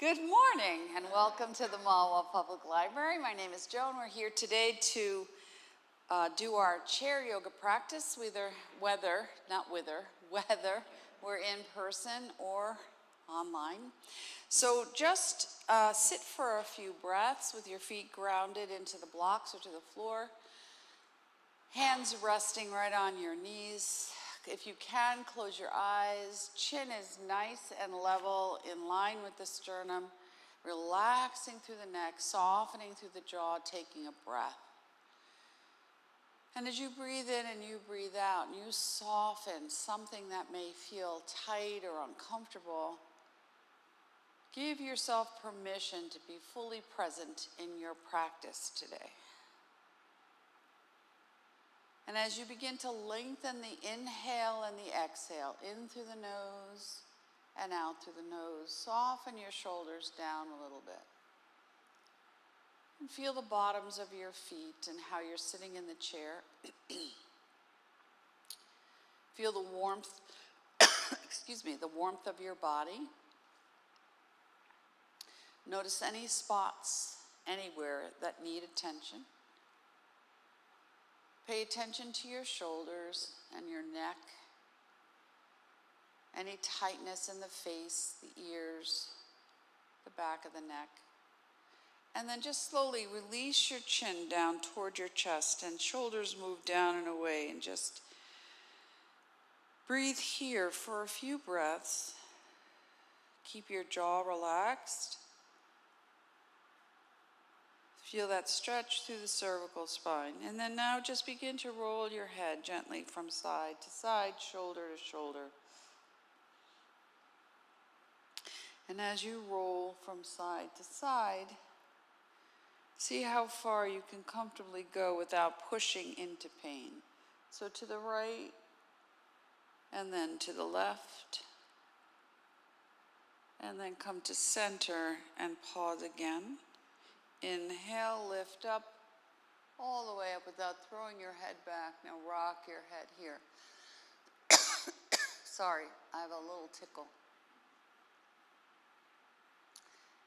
Good morning and welcome to the Mahwah Public Library. My name is Joan. We're here today to do our chair yoga practice, whether we're in person or online. So just sit for a few breaths with your feet grounded into the blocks or to the floor. Hands resting right on your knees. If you can, close your eyes. Chin is nice and level, in line with the sternum. Relaxing through the neck, softening through the jaw, taking a breath. And as you breathe in and you breathe out, and you soften something that may feel tight or uncomfortable, give yourself permission to be fully present in your practice today. And as you begin to lengthen the inhale and the exhale, in through the nose and out through the nose, soften your shoulders down a little bit. And feel the bottoms of your feet and how you're sitting in the chair. Feel the warmth, the warmth of your body. Notice any spots anywhere that need attention. Pay attention to your shoulders and your neck, any tightness in the face, the ears, the back of the neck. And then just slowly release your chin down toward your chest and shoulders move down and away, and just breathe here for a few breaths. Keep your jaw relaxed. Feel that stretch through the cervical spine. And then now just begin to roll your head gently from side to side, shoulder to shoulder. And as you roll from side to side, see how far you can comfortably go without pushing into pain. So to the right, and then to the left, and then come to center and pause again. Inhale, lift up, all the way up without throwing your head back. Now rock your head here. Sorry, I have a little tickle.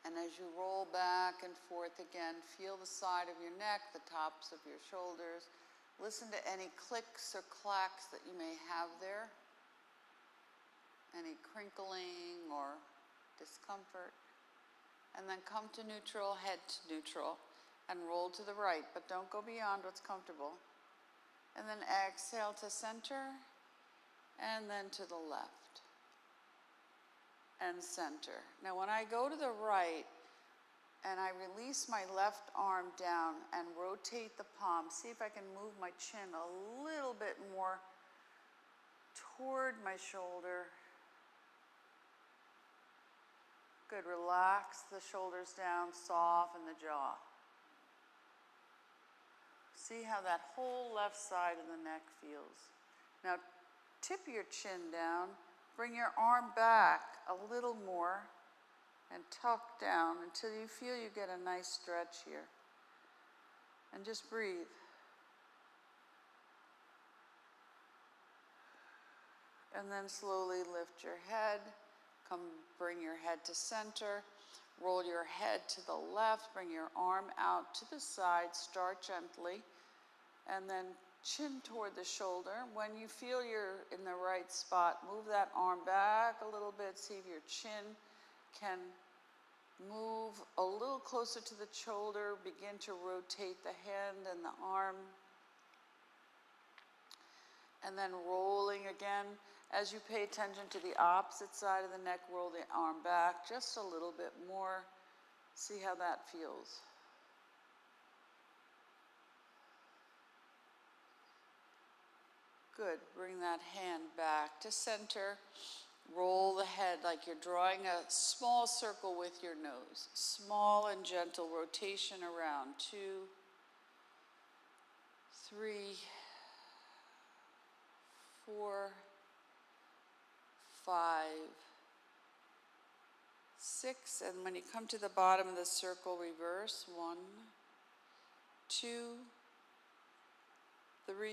And as you roll back and forth again, feel the side of your neck, the tops of your shoulders. Listen to any clicks or clacks that you may have there. Any crinkling or discomfort. And then come to neutral, head to neutral, and roll to the right, but don't go beyond what's comfortable. And then exhale to center, and then to the left, and center. Now when I go to the right, and I release my left arm down and rotate the palm, see if I can move my chin a little bit more toward my shoulder. Good, relax the shoulders down, soften the jaw. See how that whole left side of the neck feels. Now tip your chin down, bring your arm back a little more, and tuck down until you feel you get a nice stretch here. And just breathe. And then slowly lift your head. Come, bring your head to center, roll your head to the left, bring your arm out to the side, start gently, and then chin toward the shoulder. When you feel you're in the right spot, move that arm back a little bit, see if your chin can move a little closer to the shoulder, begin to rotate the hand and the arm, and then rolling again. As you pay attention to the opposite side of the neck, roll the arm back just a little bit more. See how that feels. Good. Bring that hand back to center. Roll the head like you're drawing a small circle with your nose. Small and gentle rotation around. 2, 3, 4, 5, 6, and when you come to the bottom of the circle, reverse. 1, 2, 3,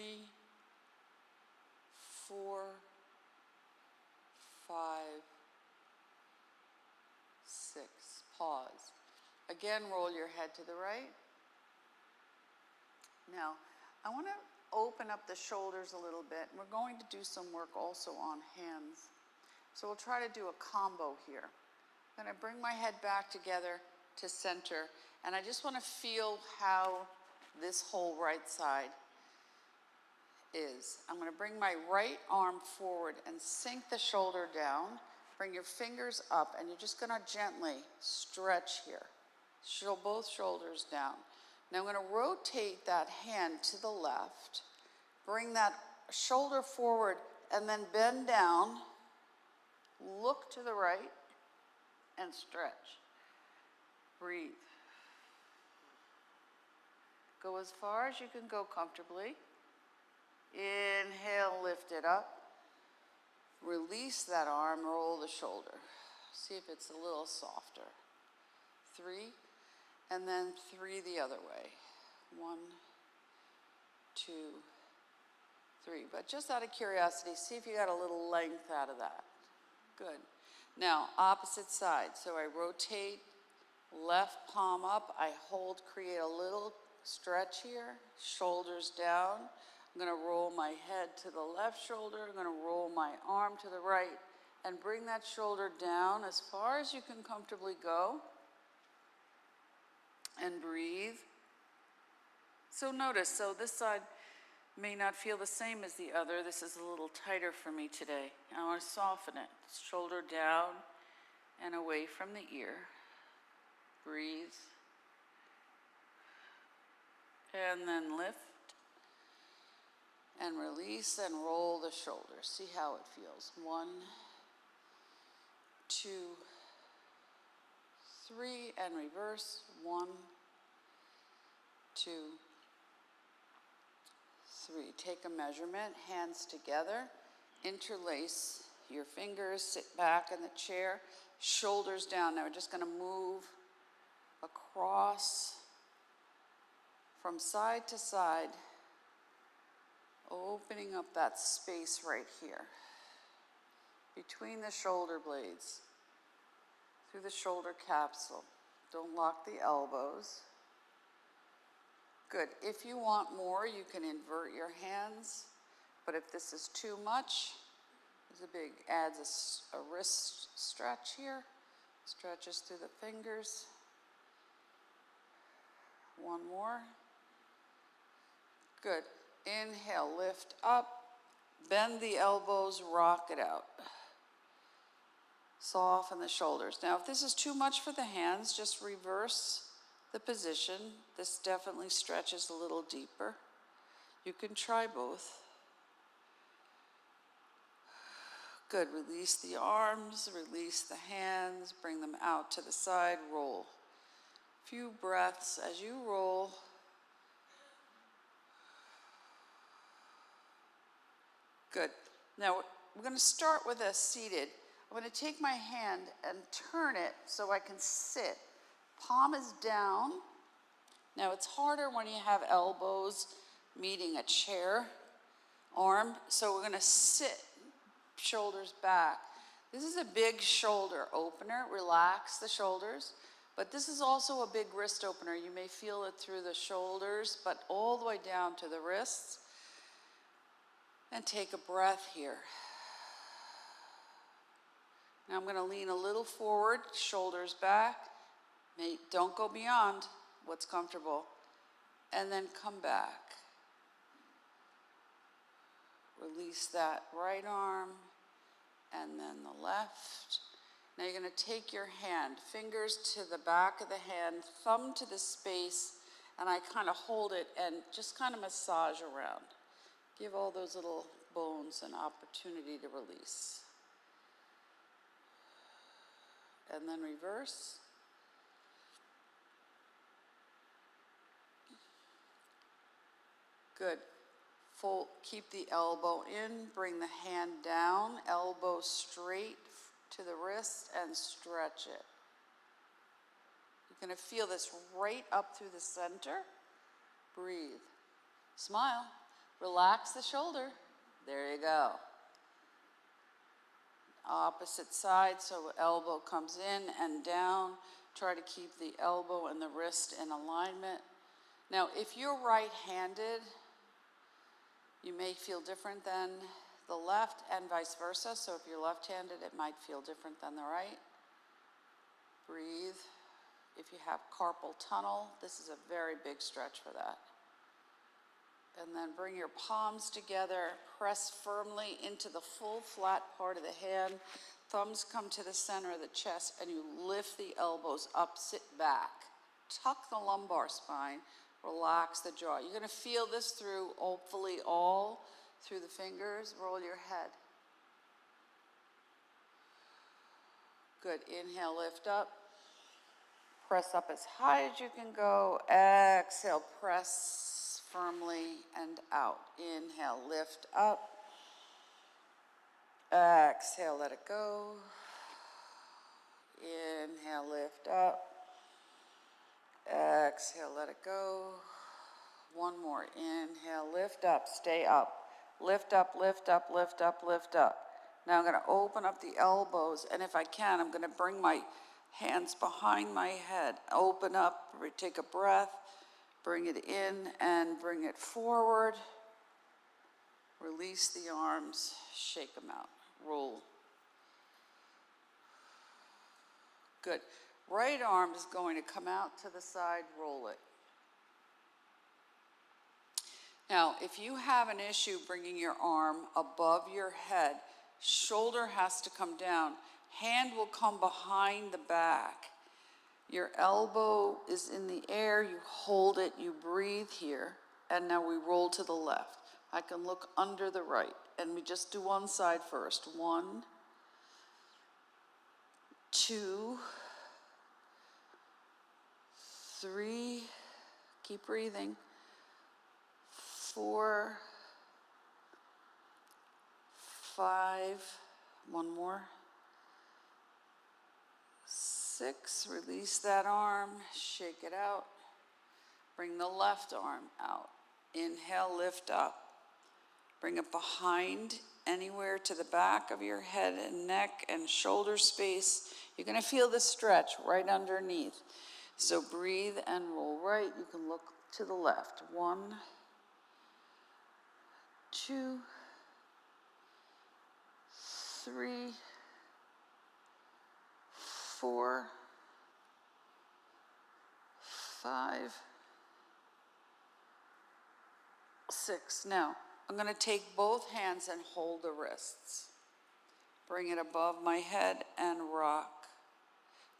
4, 5, 6. pause. Again, roll your head to the right. Now, I want to open up the shoulders a little bit. We're going to do some work also on hands. So we'll try to do a combo here. I'm going to bring my head back together to center, and I just want to feel how this whole right side is. I'm going to bring my right arm forward and sink the shoulder down. Bring your fingers up, and you're just going to gently stretch here. Show both shoulders down. Now I'm going to rotate that hand to the left. Bring that shoulder forward, and then bend down. Look to the right, and stretch. Breathe. Go as far as you can go comfortably. Inhale, lift it up. Release that arm, roll the shoulder. See if it's a little softer. 3, and then 3 the other way. 1, 2, 3. But just out of curiosity, see if you got a little length out of that. Good. Now, opposite side. So I rotate, left palm up. I hold, create a little stretch here. Shoulders down. I'm going to roll my head to the left shoulder. I'm going to roll my arm to the right and bring that shoulder down as far as you can comfortably go. And breathe. So notice, so this side may not feel the same as the other. This is a little tighter for me today. I want to soften it. Shoulder down and away from the ear. Breathe. And then lift. And release and roll the shoulders. See how it feels. 1, 2, 3, and reverse. 1, 2, 3. Take a measurement, hands together. Interlace your fingers, sit back in the chair, shoulders down. Now we're just going to move across from side to side, opening up that space right here between the shoulder blades, through the shoulder capsule. Don't lock the elbows. Good. If you want more, you can invert your hands, but if this is too much, adds a wrist stretch here, stretches through the fingers. 1 more. Good. Inhale, lift up, bend the elbows, rock it out. Soften the shoulders. Now, if this is too much for the hands, just reverse the position. This definitely stretches a little deeper. You can try both. Good. Release the arms, release the hands, bring them out to the side, roll. Few breaths as you roll. Good. Now, we're going to start with a seated. I'm going to take my hand and turn it so I can sit. Palm is down. Now, it's harder when you have elbows meeting a chair arm, so we're going to sit, shoulders back. This is a big shoulder opener. Relax the shoulders. But this is also a big wrist opener. You may feel it through the shoulders, but all the way down to the wrists. And take a breath here. Now I'm going to lean a little forward, shoulders back. Don't go beyond what's comfortable. And then come back. Release that right arm and then the left. Now you're going to take your hand, fingers to the back of the hand, thumb to the space, and I kind of hold it and just kind of massage around. Give all those little bones an opportunity to release. And then reverse. Good. Fold, keep the elbow in, bring the hand down, elbow straight to the wrist and stretch it. You're going to feel this right up through the center. Breathe. Smile. Relax the shoulder. There you go. Opposite side, so elbow comes in and down. Try to keep the elbow and the wrist in alignment. Now, if you're right-handed, you may feel different than the left and vice versa. So if you're left-handed, it might feel different than the right. Breathe. If you have carpal tunnel, this is a very big stretch for that. And then bring your palms together, press firmly into the full flat part of the hand. Thumbs come to the center of the chest, and you lift the elbows up, sit back. Tuck the lumbar spine, relax the jaw. You're gonna feel this through, hopefully all through the fingers. Roll your head. Good, inhale, lift up. Press up as high as you can go. Exhale, press firmly and out. Inhale, lift up. Exhale, let it go. Inhale, lift up. Exhale, let it go. One more. Inhale, lift up, stay up. Lift up, lift up, lift up, lift up. Now I'm going to open up the elbows, and if I can, I'm going to bring my hands behind my head. Open up, take a breath, bring it in and bring it forward. Release the arms, shake them out, roll. Good. Right arm is going to come out to the side, roll it. Now, if you have an issue bringing your arm above your head, shoulder has to come down. Hand will come behind the back. Your elbow is in the air, you hold it, you breathe here, and now we roll to the left. I can look under the right, and we just do one side first. 1, 2, 3, keep breathing. 4, 5, one more. 6, release that arm, shake it out. Bring the left arm out. Inhale, lift up. Bring it behind, anywhere to the back of your head and neck and shoulder space. You're gonna feel this stretch right underneath. So breathe and roll right. You can look to the left. 1, 2, 3, 4, 5, 6. Now, I'm going to take both hands and hold the wrists. Bring it above my head and rock.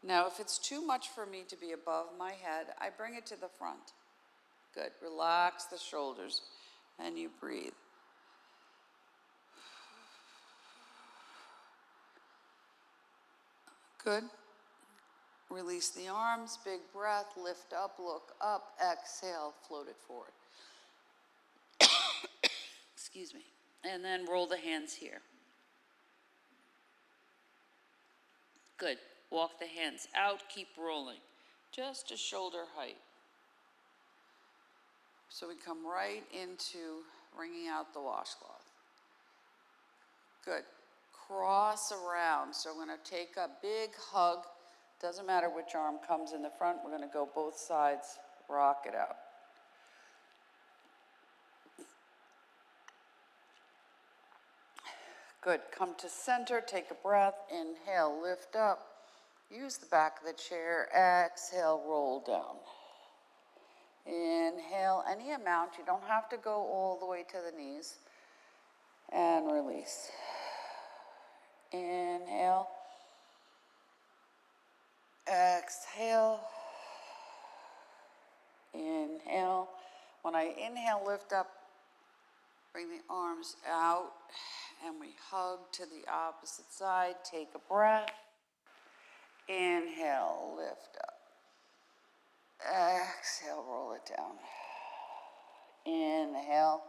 Now, if it's too much for me to be above my head, I bring it to the front. Good. Relax the shoulders and you breathe. Good. Release the arms, big breath, lift up, look up, exhale, float it forward. Excuse me. And then roll the hands here. Good. Walk the hands out, keep rolling. Just to shoulder height. So we come right into wringing out the washcloth. Good. Cross around. So we're going to take a big hug. Doesn't matter which arm comes in the front. We're going to go both sides. Rock it out. Good. Come to center. Take a breath. Inhale. Lift up. Use the back of the chair. Exhale. Roll down. Inhale. Any amount. You don't have to go all the way to the knees. And release. Inhale. Exhale. Inhale. When I inhale, lift up, bring the arms out, and we hug to the opposite side. Take a breath. Inhale, lift up. Exhale, roll it down. Inhale.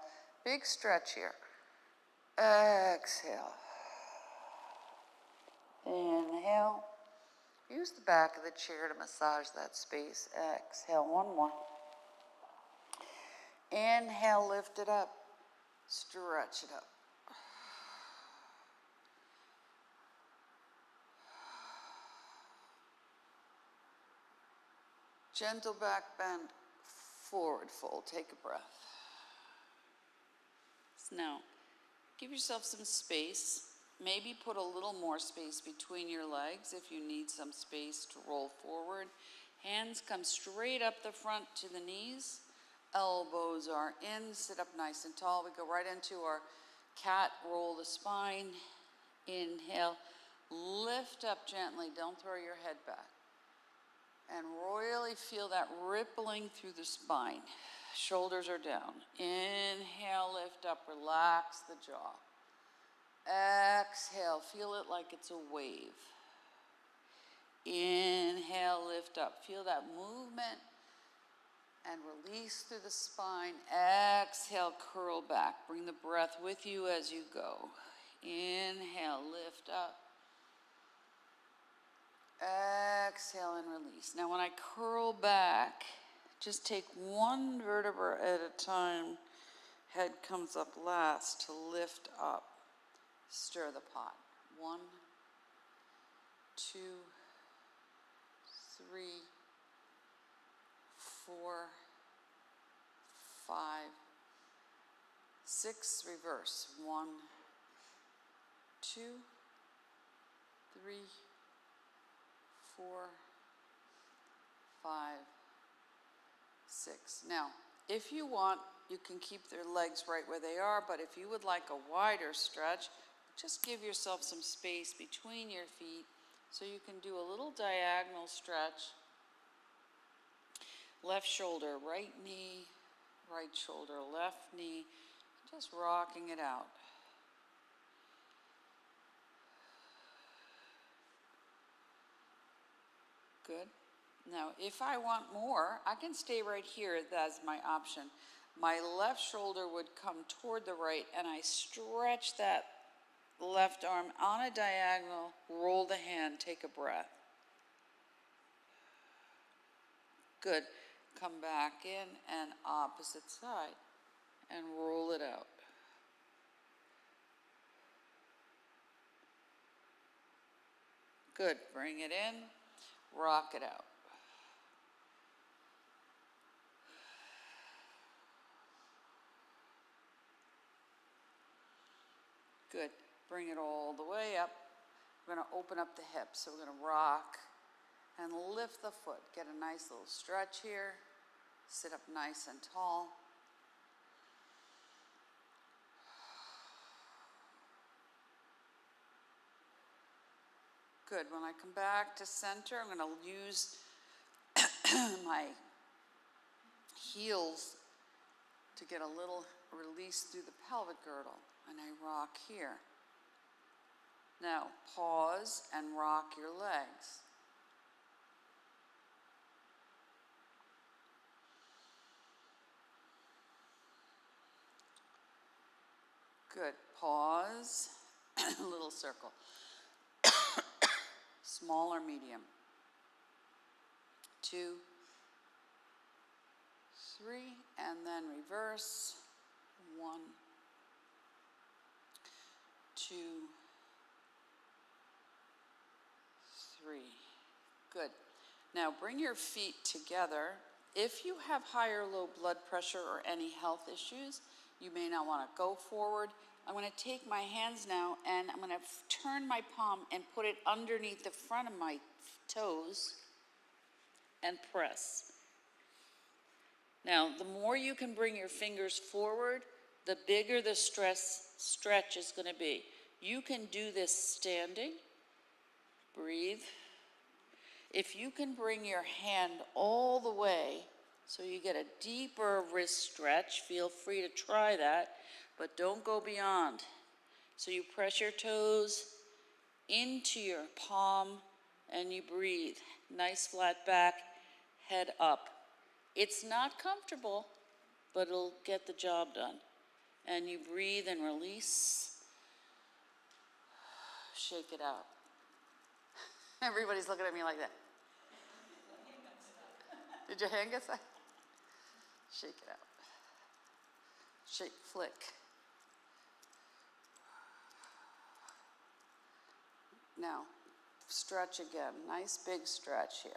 Big stretch here. Exhale. Inhale. Use the back of the chair to massage that space. Exhale, one more. Inhale, lift it up. Stretch it up. Gentle back bend, forward fold. Take a breath. So now, give yourself some space. Maybe put a little more space between your legs if you need some space to roll forward. Hands come straight up the front to the knees. Elbows are in. Sit up nice and tall. We go right into our cat. Roll the spine. Inhale. Lift up gently. Don't throw your head back. And really feel that rippling through the spine. Shoulders are down. Inhale, lift up, relax the jaw. Exhale, feel it like it's a wave. Inhale, lift up. Feel that movement and release through the spine. Exhale, curl back. Bring the breath with you as you go. Inhale, lift up. Exhale and release. Now when I curl back, just take one vertebra at a time. Head comes up last to lift up. Stir the pot. 1, 2, 3, 4, 5, 6. Reverse. 1, 2, 3, 4, 5, 6. Now, if you want, you can keep their legs right where they are, but if you would like a wider stretch, just give yourself some space between your feet so you can do a little diagonal stretch. Left shoulder, right knee, right shoulder, left knee, just rocking it out. Good. Now, if I want more, I can stay right here. That's my option. My left shoulder would come toward the right, and I stretch that left arm on a diagonal, roll the hand, take a breath. Good. Come back in and opposite side, and roll it out. Good. Bring it in, rock it out. Good. Bring it all the way up. We're going to open up the hips. So we're going to rock and lift the foot. Get a nice little stretch here. Sit up nice and tall. Good. When I come back to center, I'm going to use my heels to get a little release through the pelvic girdle. And I rock here. Now, pause and rock your legs. Good. Pause. Little circle. Small or medium. 2, 3, and then reverse. 1, 2, 3. Good. Now bring your feet together. If you have high or low blood pressure or any health issues, you may not want to go forward. I'm going to take my hands now and I'm going to turn my palm and put it underneath the front of my toes and press. Now, the more you can bring your fingers forward, the bigger the stretch is going to be. You can do this standing. Breathe. If you can bring your hand all the way so you get a deeper wrist stretch, feel free to try that, but don't go beyond. So you press your toes into your palm and you breathe. Nice flat back, head up. It's not comfortable, but it'll get the job done. And you breathe and release. Shake it out. Everybody's looking at me like that. Did your hand get that? Shake it out. Shake, flick. Now, stretch again. Nice big stretch here.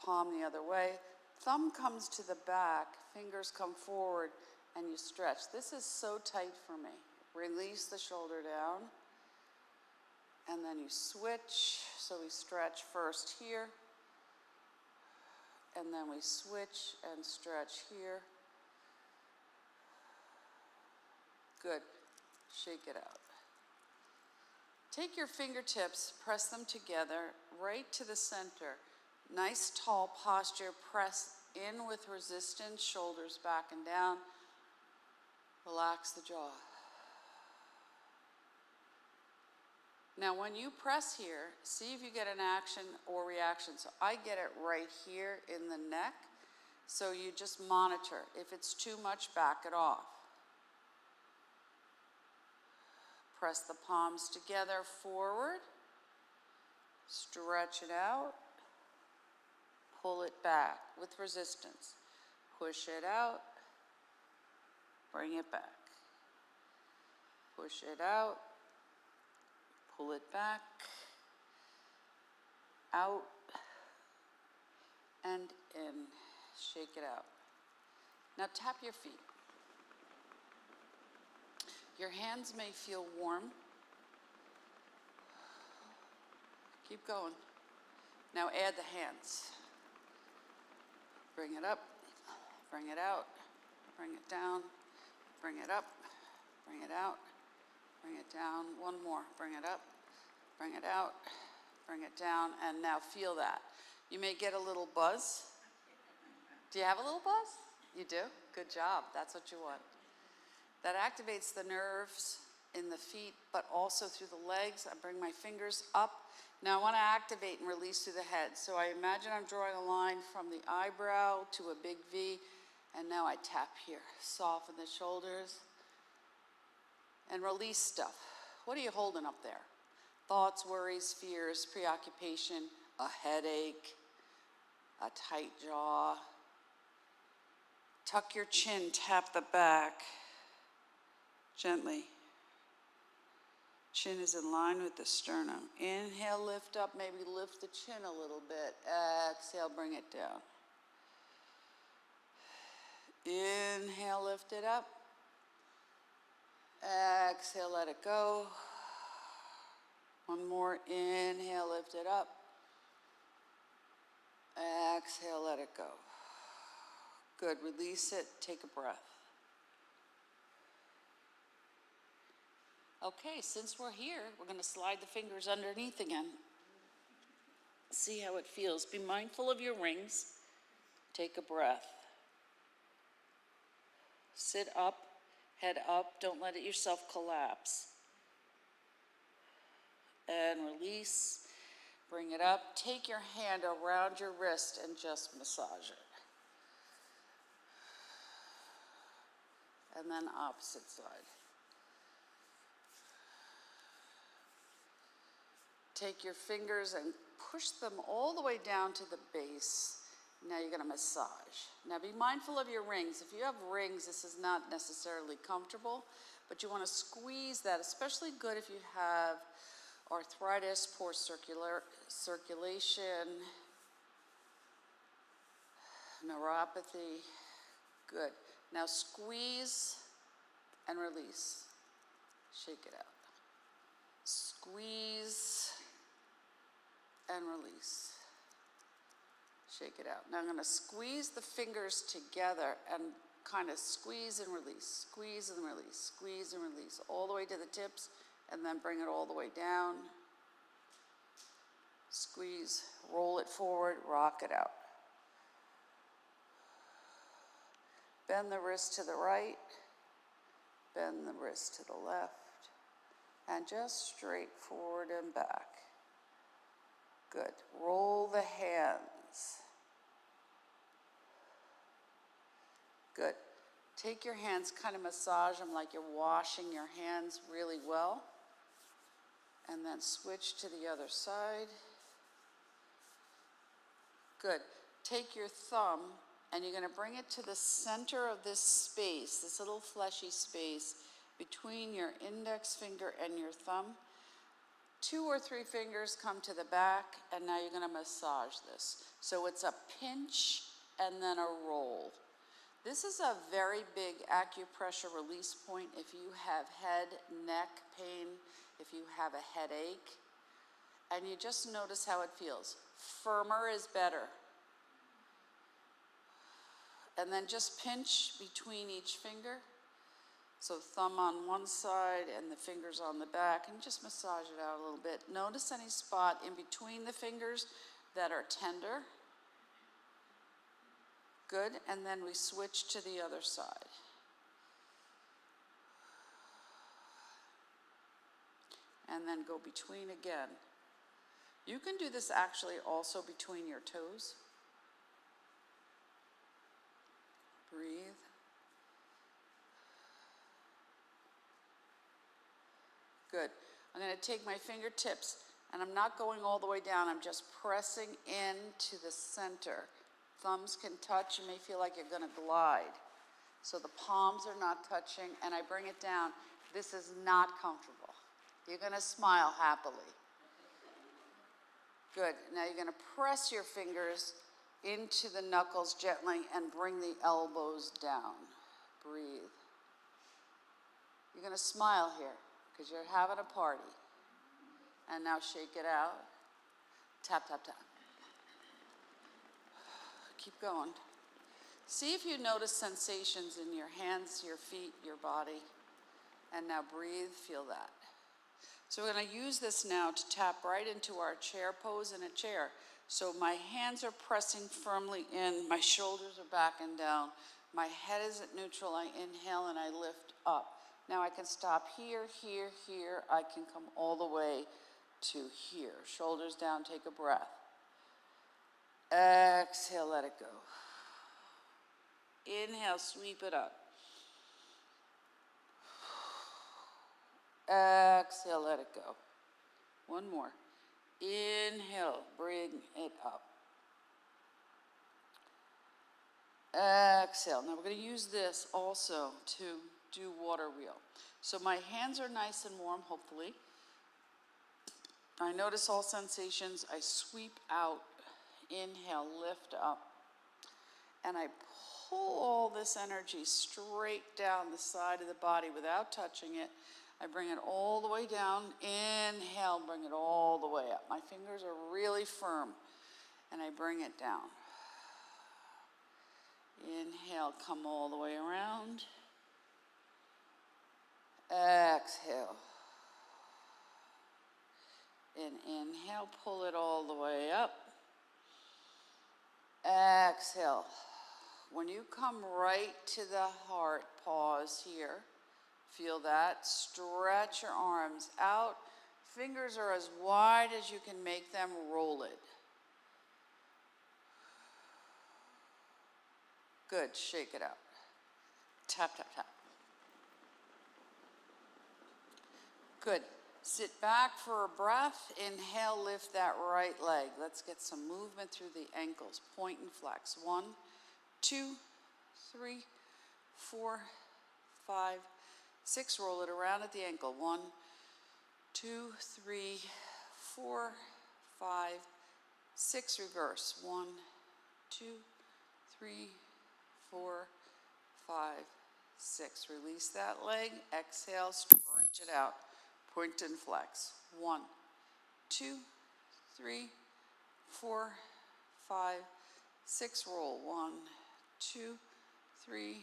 palm the other way. Thumb comes to the back, fingers come forward, and you stretch. This is so tight for me. Release the shoulder down, and then you switch. So we stretch first here, and then we switch and stretch here. Good. Shake it out. Take your fingertips, press them together right to the center. Nice tall posture, press in with resistance, shoulders back and down. Relax the jaw. Now when you press here, see if you get an action or reaction. So I get it right here in the neck. So you just monitor. If it's too much, back it off. Press the palms together forward. Stretch it out. Pull it back with resistance. Push it out. Bring it back. Push it out. Pull it back. Out. And in. Shake it out. Now tap your feet. Your hands may feel warm. Keep going. Now add the hands. Bring it up, bring it out, bring it down, bring it up, bring it out, bring it down. One more, bring it up, bring it out, bring it down, and now feel that. You may get a little buzz. Do you have a little buzz? You do? Good job, that's what you want. That activates the nerves in the feet, but also through the legs. I bring my fingers up. Now I want to activate and release through the head. So I imagine I'm drawing a line from the eyebrow to a big V, and now I tap here. Soften the shoulders and release stuff. What are you holding up there? Thoughts, worries, fears, preoccupation, a headache, a tight jaw. Tuck your chin, tap the back. Gently. Chin is in line with the sternum. Inhale, lift up, maybe lift the chin a little bit. Exhale, bring it down. Inhale, lift it up. Exhale, let it go. One more. Inhale, lift it up. Exhale, let it go. Good. Release it. Take a breath. Okay, since we're here, we're going to slide the fingers underneath again. See how it feels. Be mindful of your rings. Take a breath. Sit up, head up. Don't let it yourself collapse. And release. Bring it up. Take your hand around your wrist and just massage it. And then opposite side. Take your fingers and push them all the way down to the base. Now you're going to massage. Now be mindful of your rings. If you have rings, this is not necessarily comfortable, but you want to squeeze that, especially good if you have arthritis, poor circulation, neuropathy. Good. Now squeeze and release. Shake it out. Squeeze and release. Shake it out. Now I'm going to squeeze the fingers together and kind of squeeze and release, squeeze and release, squeeze and release, all the way to the tips, and then bring it all the way down. Squeeze, roll it forward, rock it out. Bend the wrist to the right, bend the wrist to the left, and just straight forward and back. Good. Roll the hands. Good. Take your hands, kind of massage them like you're washing your hands really well. And then switch to the other side. Good. Take your thumb and you're going to bring it to the center of this space, this little fleshy space between your index finger and your thumb. 2 or 3 fingers come to the back, and now you're going to massage this. So it's a pinch and then a roll. This is a very big acupressure release point if you have head, neck pain, if you have a headache, and you just notice how it feels. Firmer is better. And then just pinch between each finger. So thumb on one side and the fingers on the back, and just massage it out a little bit. Notice any spot in between the fingers that are tender. Good, and then we switch to the other side. And then go between again. You can do this actually also between your toes. Breathe. Good. I'm going to take my fingertips, and I'm not going all the way down. I'm just pressing into the center. Thumbs can touch. You may feel like you're going to glide. So the palms are not touching, and I bring it down. This is not comfortable. You're going to smile happily. Good. Now you're going to press your fingers into the knuckles gently and bring the elbows down. Breathe. You're going to smile here because you're having a party. And now shake it out. Tap, tap, tap. Keep going. See if you notice sensations in your hands, your feet, your body. And now breathe, feel that. So we're going to use this now to tap right into our chair pose in a chair. So my hands are pressing firmly in, my shoulders are back and down, my head is at neutral, I inhale and I lift up. Now I can stop here, here, here, I can come all the way to here. Shoulders down, take a breath. Exhale, let it go. Inhale, sweep it up. Exhale, let it go. One more. Inhale, bring it up. Exhale. Now we're going to use this also to do water wheel. So my hands are nice and warm, hopefully. I notice all sensations. I sweep out. Inhale, lift up. And I pull all this energy straight down the side of the body without touching it. I bring it all the way down. Inhale, bring it all the way up. My fingers are really firm, and I bring it down. Inhale, come all the way around. Exhale. And inhale, pull it all the way up. Exhale. When you come right to the heart, pause here. Feel that. Stretch your arms out. Fingers are as wide as you can make them. Roll it. Good. Shake it out. Tap, tap, tap. Good. Sit back for a breath. Inhale, lift that right leg. Let's get some movement through the ankles. Point and flex. 1, 2, 3, 4, 5, 6, roll it around at the ankle. 1, 2, 3, 4, 5, 6, reverse. 1, 2, 3, 4, 5, 6. Release that leg. Exhale, stretch it out. Point and flex. 1, 2, 3, 4, 5, 6, roll. 1, 2, 3,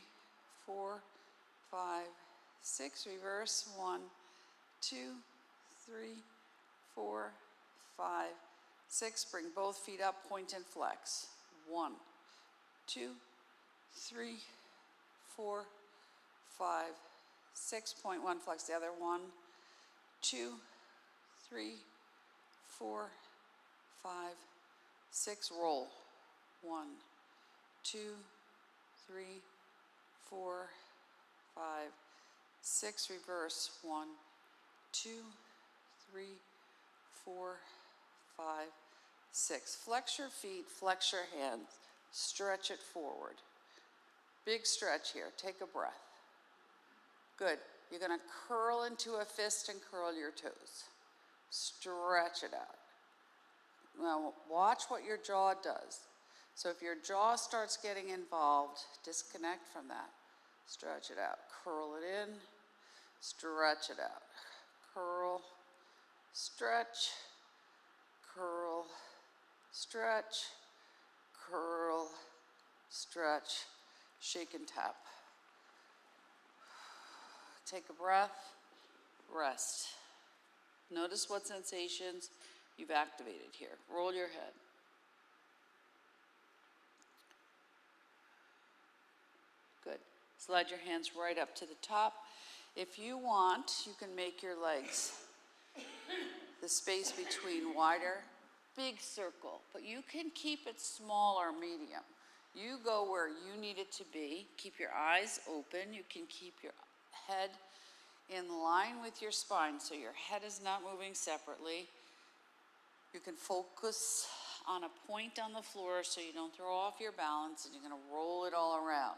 4, 5, 6, reverse. 1, 2, 3, 4, 5, 6. Bring both feet up, point and flex. 1, 2, 3, 4, 5, 6. Point one, flex the other. 1, 2, 3, 4, 5, 6. Roll. 1, 2, 3, 4, 5, 6. Reverse. 1, 2, 3, 4, 5, 6. Flex your feet, flex your hands, stretch it forward. Big stretch here. Take a breath. Good. You're going to curl into a fist and curl your toes. stretch it out. Now watch what your jaw does. So if your jaw starts getting involved, disconnect from that. Stretch it out, curl it in, stretch it out. Curl, stretch, curl, stretch, curl, stretch, shake and tap. Take a breath, rest. Notice what sensations you've activated here. Roll your head. Good. Slide your hands right up to the top. If you want, you can make your legs the space between wider, big circle, but you can keep it small or medium. You go where you need it to be. Keep your eyes open. You can keep your head in line with your spine so your head is not moving separately. You can focus on a point on the floor so you don't throw off your balance, and you're going to roll it all around.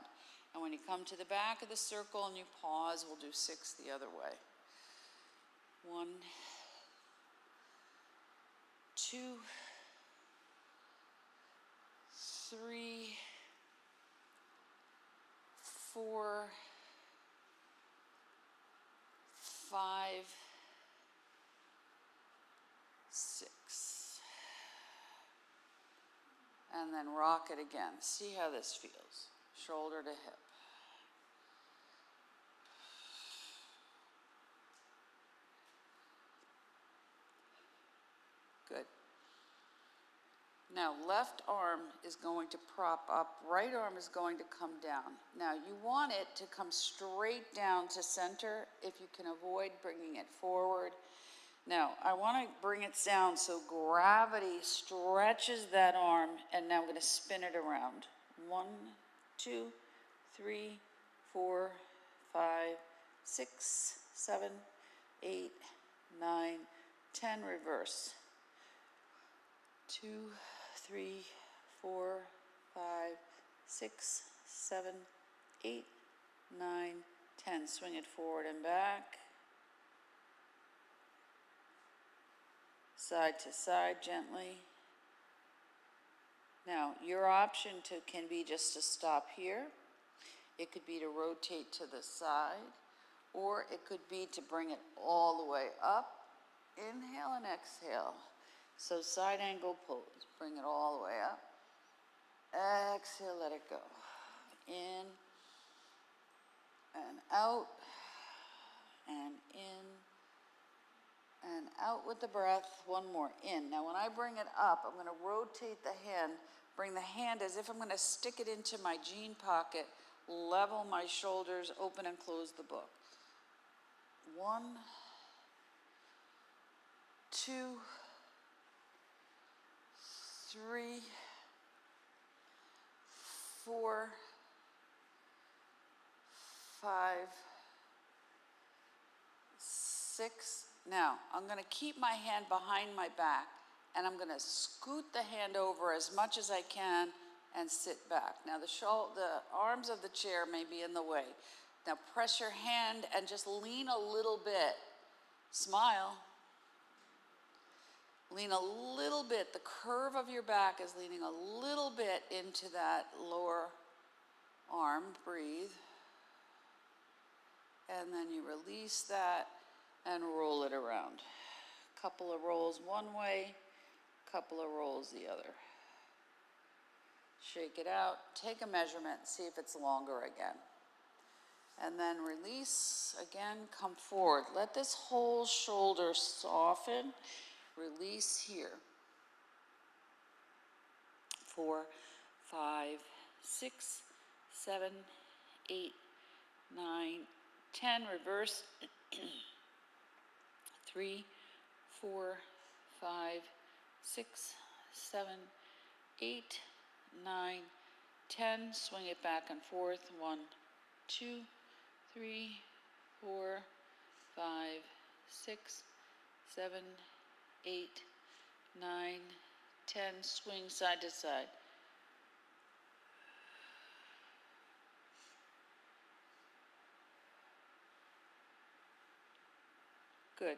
And when you come to the back of the circle and you pause, we'll do 6 the other way. 1, 2, 3, 4, 5, 6. And then rock it again. See how this feels. Shoulder to hip. Good. Now, left arm is going to prop up, right arm is going to come down. Now, you want it to come straight down to center if you can avoid bringing it forward. Now, I want to bring it down so gravity stretches that arm, and now I'm going to spin it around. 1, 2, 3, 4, 5, 6, 7, 8, 9, 10, reverse. 2, 3, 4, 5, 6, 7, 8, 9, 10. Swing it forward and back. Side to side gently. Now, your option can be just to stop here. It could be to rotate to the side, or it could be to bring it all the way up. Inhale and exhale. So side angle pose. Bring it all the way up. Exhale, let it go. In and out and in and out with the breath. One more. In. Now when I bring it up, I'm going to rotate the hand. Bring the hand as if I'm going to stick it into my jean pocket. Level my shoulders, open and close the book. 1, 2, 3, 4, 5, 6. Now, I'm going to keep my hand behind my back, and I'm going to scoot the hand over as much as I can and sit back. Now, the arms of the chair may be in the way. Now, press your hand and just lean a little bit. Smile. Lean a little bit. The curve of your back is leaning a little bit into that lower arm. Breathe. And then you release that and roll it around. Couple of rolls one way, couple of rolls the other. Shake it out. Take a measurement. See if it's longer again. And then release. Again, come forward. Let this whole shoulder soften. Release here. 4, 5, 6, 7, 8, 9, 10. Reverse. 3, 4, 5, 6, 7, 8, 9, 10. Swing it back and forth. 1, 2, 3, 4, 5, 6, 7, 8, 9, 10. Swing side to side. Good.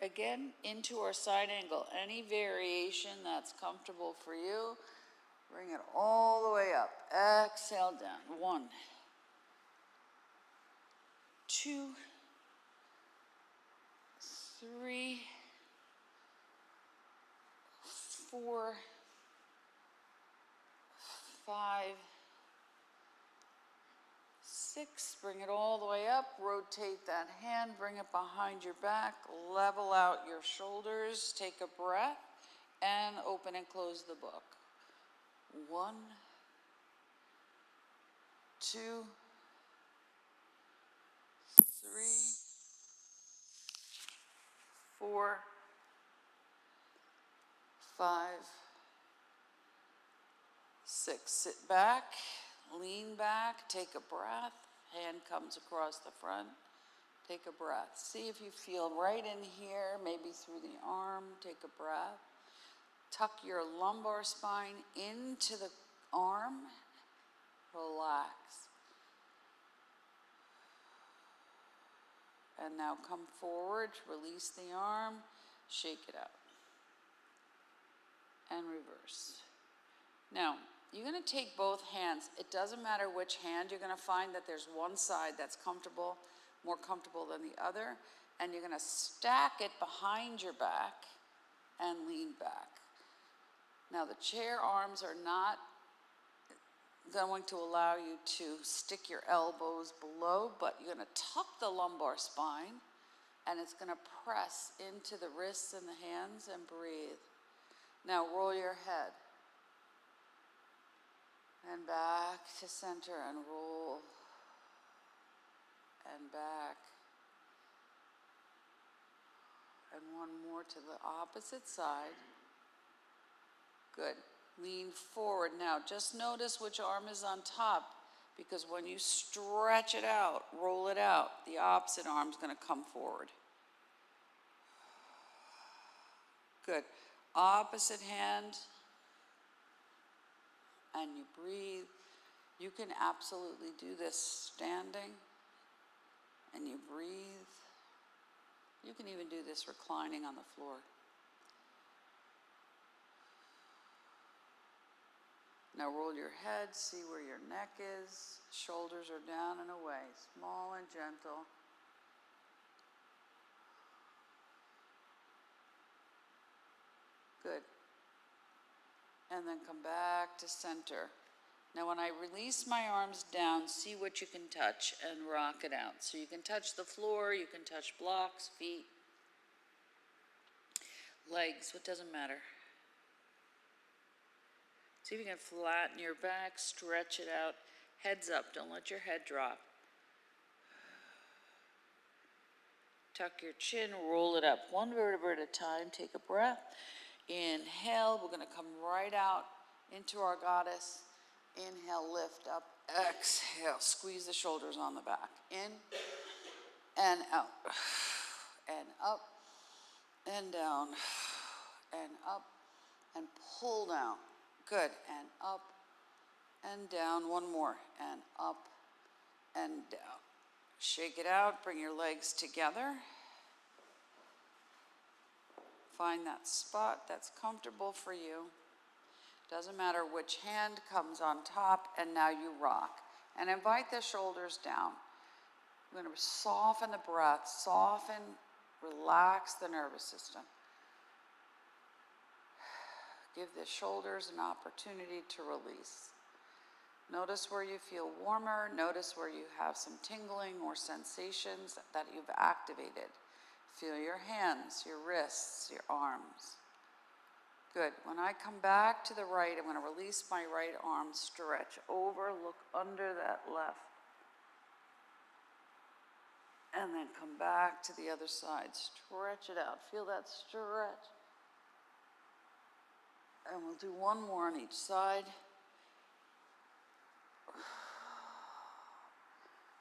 again, into our side angle. Any variation that's comfortable for you, bring it all the way up. Exhale down. 1, 2, 3, 4, 5, 6, bring it all the way up, rotate that hand, bring it behind your back, level out your shoulders, take a breath, and open and close the book. 1, 2, 3, 4, 5, 6. Sit back, lean back, take a breath. Hand comes across the front. Take a breath. See if you feel right in here, maybe through the arm. Take a breath. Tuck your lumbar spine into the arm. Relax. And now come forward, release the arm, shake it out. And reverse. Now, you're going to take both hands. It doesn't matter which hand. You're going to find that there's one side that's comfortable, more comfortable than the other. And you're going to stack it behind your back and lean back. Now, the chair arms are not going to allow you to stick your elbows below, but you're going to tuck the lumbar spine, and it's going to press into the wrists and the hands, and breathe. Now, roll your head. And back to center and roll. And back. And one more to the opposite side. Good. Lean forward. Now, just notice which arm is on top, because when you stretch it out, roll it out, the opposite arm's going to come forward. Good. Opposite hand. And you breathe. You can absolutely do this standing, and you breathe. You can even do this reclining on the floor. Now roll your head, see where your neck is. Shoulders are down and away, small and gentle. Good. And then come back to center. Now when I release my arms down, see what you can touch and rock it out. So you can touch the floor, you can touch blocks, feet, legs, what doesn't matter. See if you can flatten your back, stretch it out, heads up, don't let your head drop. Tuck your chin, roll it up, one vertebra at a time, take a breath. Inhale, we're going to come right out into our goddess. Inhale, lift up, exhale, squeeze the shoulders on the back. In and out, and up, and down, and up, and pull down. Good, and up, and down, one more, and up, and down. Shake it out, bring your legs together. Find that spot that's comfortable for you. Doesn't matter which hand comes on top, and now you rock. And invite the shoulders down. We're going to soften the breath, soften, relax the nervous system. Give the shoulders an opportunity to release. Notice where you feel warmer. Notice where you have some tingling or sensations that you've activated. Feel your hands, your wrists, your arms. Good. When I come back to the right, I'm going to release my right arm, stretch over, look under that left. And then come back to the other side. Stretch it out. Feel that stretch. And we'll do one more on each side.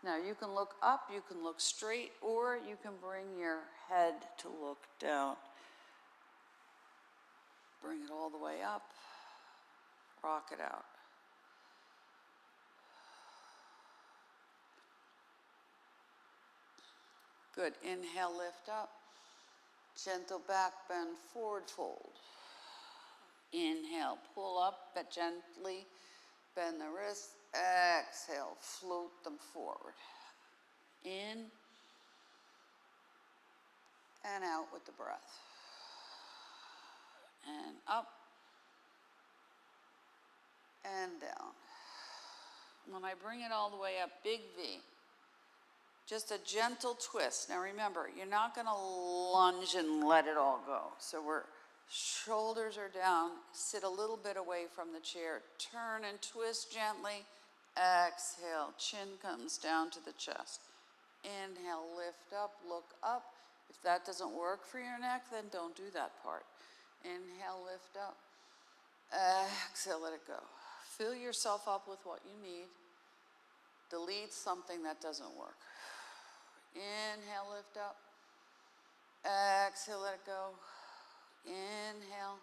Now you can look up, you can look straight, or you can bring your head to look down. Bring it all the way up. Rock it out. Good. Inhale, lift up. Gentle back bend, forward fold. Inhale, pull up, but gently bend the wrists. Exhale, float them forward. In and out with the breath. And up and down. When I bring it all the way up, big V. Just a gentle twist. Now remember, you're not going to lunge and let it all go. So shoulders are down, sit a little bit away from the chair, turn and twist gently. Exhale, chin comes down to the chest. Inhale, lift up, look up. If that doesn't work for your neck, then don't do that part. Inhale, lift up. Exhale, let it go. Fill yourself up with what you need. Delete something that doesn't work. Inhale, lift up. Exhale, let it go. Inhale.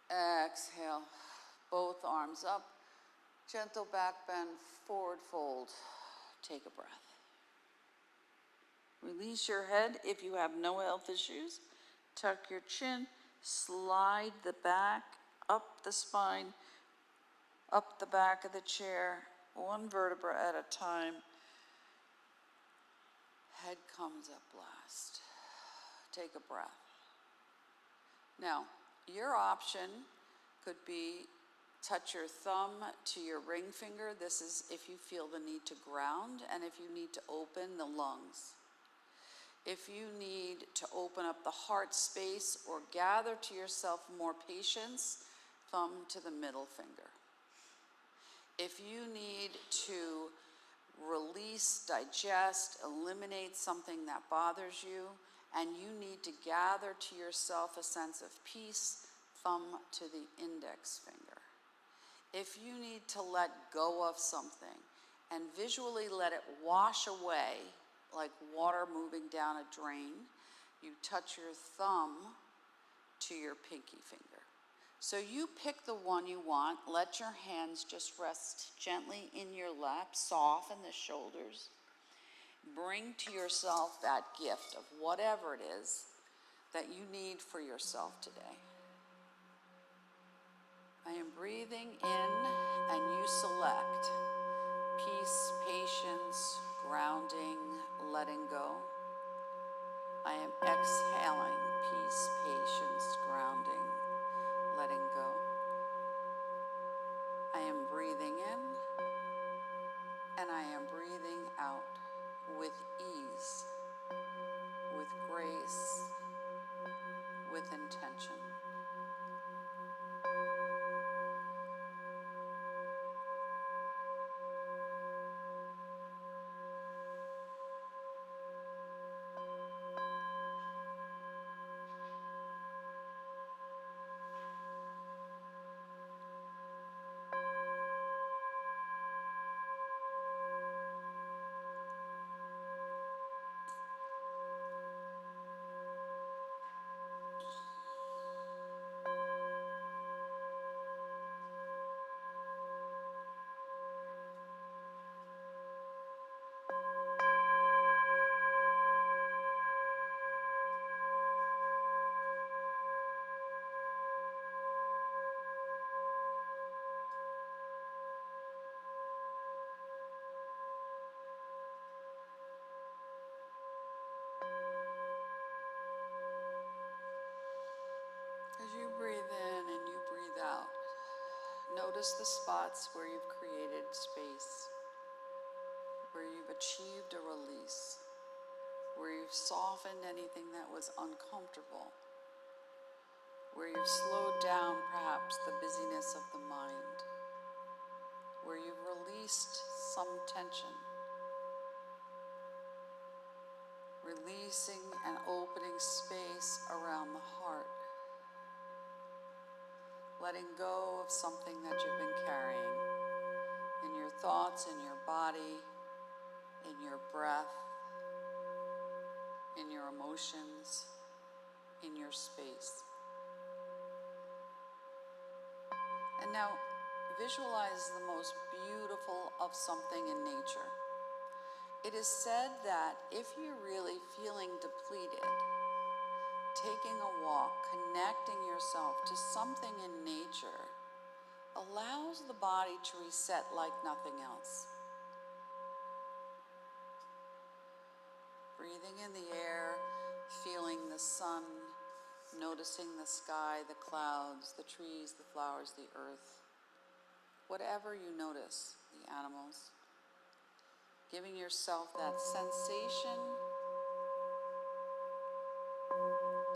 Exhale. Both arms up. Gentle back bend, forward fold. Take a breath. Release your head if you have no health issues. Tuck your chin. Slide the back up the spine, up the back of the chair, one vertebra at a time. Head comes up last. Take a breath. Now, your option could be touch your thumb to your ring finger. This is if you feel the need to ground and if you need to open the lungs. If you need to open up the heart space or gather to yourself more patience, thumb to the middle finger. If you need to release, digest, eliminate something that bothers you, and you need to gather to yourself a sense of peace, thumb to the index finger. If you need to let go of something and visually let it wash away, like water moving down a drain, you touch your thumb to your pinky finger. So you pick the one you want. Let your hands just rest gently in your lap, soften the shoulders. Bring to yourself that gift of whatever it is that you need for yourself today. I am breathing in and you select peace, patience, grounding, letting go. I am exhaling peace, patience, grounding, letting go. I am breathing in and I am breathing out with ease, with grace, with intention. As you breathe in and you breathe out, notice the spots where you've created space, where you've achieved a release, where you've softened anything that was uncomfortable, where you've slowed down perhaps the busyness of the mind, where you've released some tension, releasing and opening space around the heart. Letting go of something that you've been carrying in your thoughts, in your body, in your breath, in your emotions, in your space. And now visualize the most beautiful of something in nature. It is said that if you're really feeling depleted, taking a walk, connecting yourself to something in nature allows the body to reset like nothing else. Breathing in the air, feeling the sun, noticing the sky, the clouds, the trees, the flowers, the earth. Whatever you notice, the animals. Giving yourself that sensation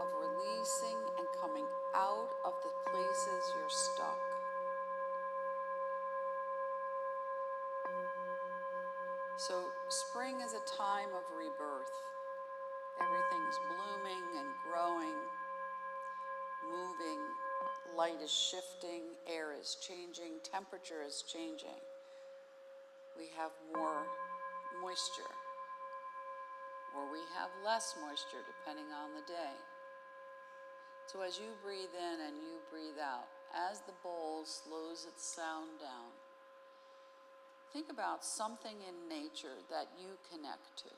of releasing and coming out of the places you're stuck. So spring is a time of rebirth. Everything's blooming and growing, moving, light is shifting, air is changing, temperature is changing. We have more moisture, or we have less moisture depending on the day. So as you breathe in and you breathe out, as the bowl slows its sound down, think about something in nature that you connect to.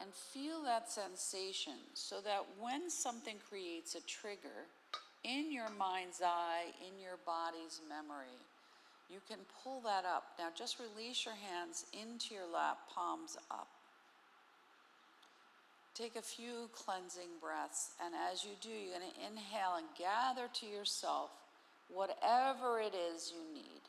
And feel that sensation so that when something creates a trigger in your mind's eye, in your body's memory, you can pull that up. Now just release your hands into your lap, palms up. Take a few cleansing breaths, and as you do, you're going to inhale and gather to yourself whatever it is you need.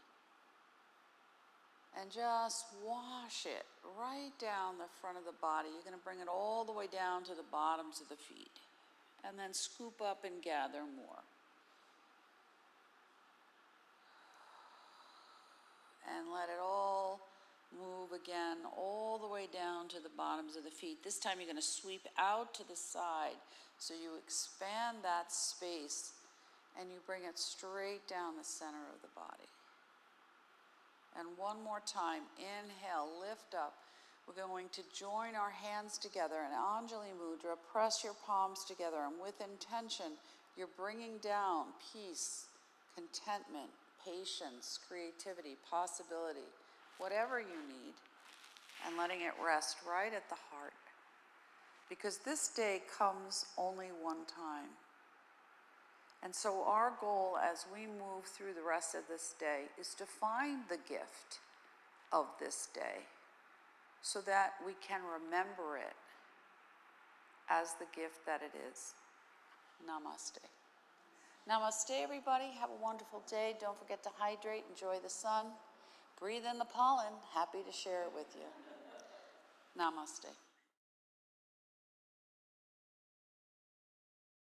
And just wash it right down the front of the body. You're going to bring it all the way down to the bottoms of the feet. And then scoop up and gather more. And let it all move again all the way down to the bottoms of the feet. This time you're going to sweep out to the side. So you expand that space and you bring it straight down the center of the body. And one more time, inhale, lift up. We're going to join our hands together in Anjali Mudra. Press your palms together, and with intention, you're bringing down peace, contentment, patience, creativity, possibility, whatever you need, and letting it rest right at the heart. Because this day comes only one time. And so our goal as we move through the rest of this day is to find the gift of this day so that we can remember it as the gift that it is. Namaste. Namaste, everybody. Have a wonderful day. Don't forget to hydrate, enjoy the sun, breathe in the pollen. Happy to share it with you. Namaste.